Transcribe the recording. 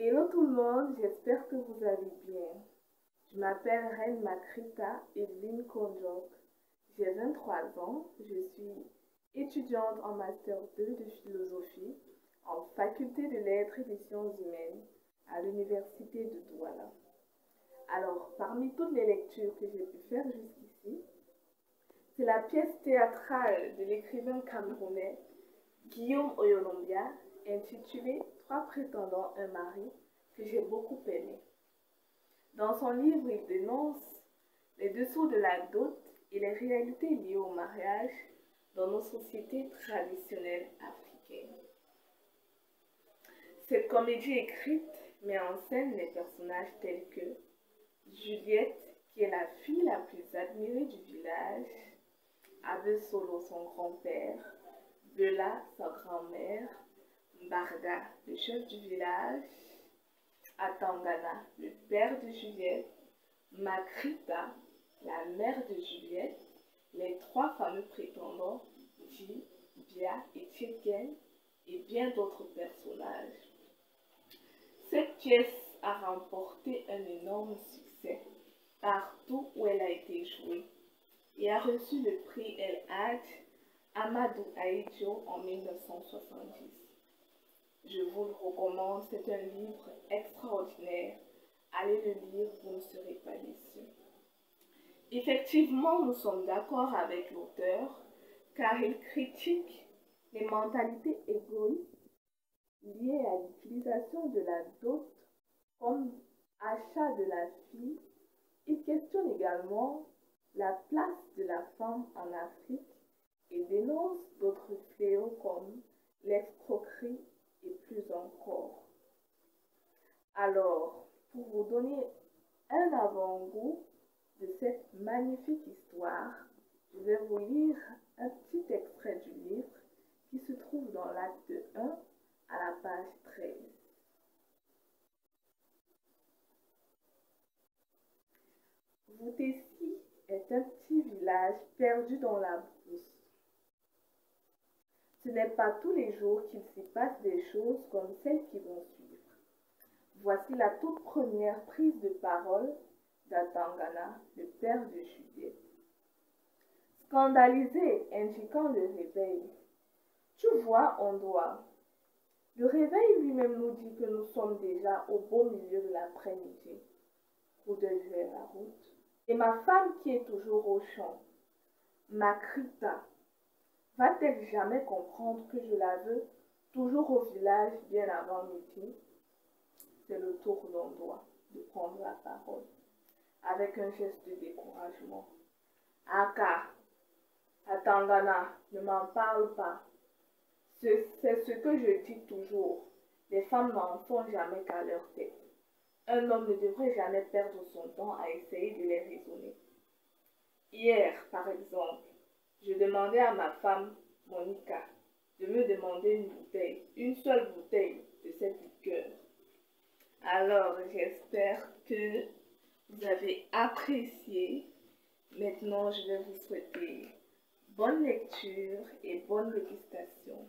Hello tout le monde, j'espère que vous allez bien. Je m'appelle Reine Makrita Evelyn Konjok. J'ai 23 ans, je suis étudiante en Master 2 de philosophie en faculté de lettres et des sciences humaines à l'université de Douala. Alors, parmi toutes les lectures que j'ai pu faire jusqu'ici, c'est la pièce théâtrale de l'écrivain camerounais Guillaume Oyolombia intitulée Trois prétendants, un mari, que j'ai beaucoup aimé. Dans son livre, il dénonce les dessous de la dot et les réalités liées au mariage dans nos sociétés traditionnelles africaines. Cette comédie écrite met en scène les personnages tels que Juliette, qui est la fille la plus admirée du village, Abe Solo, son grand-père, Bela, sa grand-mère, Mbarga, le chef du village, Atangana, le père de Juliette, Makrita, la mère de Juliette, les trois fameux prétendants, Ji, Bia et Tcheken, et bien d'autres personnages. Cette pièce a remporté un énorme succès partout où elle a été jouée et a reçu le prix El Hadj Amadou Ahidjo en 1970. Je vous le recommande, c'est un livre extraordinaire. Allez le lire, vous ne serez pas déçus. Effectivement, nous sommes d'accord avec l'auteur car il critique les mentalités égoïstes liées à l'utilisation de la dot comme achat de la fille. Il questionne également la place de la femme en Afrique et dénonce d'autres fléaux comme l'escroquerie et plus encore. Alors, pour vous donner un avant-goût de cette magnifique histoire, je vais vous lire un petit extrait du livre qui se trouve dans l'acte 1 à la page 13. Voutessi est un petit village perdu dans la brousse. Ce n'est pas tous les jours qu'il s'y passe des choses comme celles qui vont suivre. Voici la toute première prise de parole d'Atangana, le père de Juliette. Scandalisé, indiquant le réveil. Tu vois, on doit. Le réveil lui-même nous dit que nous sommes déjà au beau milieu de l'après-midi. Coup d'œil vers la route. Et ma femme qui est toujours au champ, Makrita, va-t-elle jamais comprendre que je la veux toujours au village bien avant midi? C'est le tour d'Ondoa de prendre la parole, avec un geste de découragement. Aka, Atangana, ne m'en parle pas. C'est ce que je dis toujours. Les femmes n'en font jamais qu'à leur tête. Un homme ne devrait jamais perdre son temps à essayer de les raisonner. Hier, par exemple, je demandais à ma femme, Monica, de me demander une bouteille, une seule bouteille de cette liqueur. Alors, j'espère que vous avez apprécié. Maintenant, je vais vous souhaiter bonne lecture et bonne dégustation.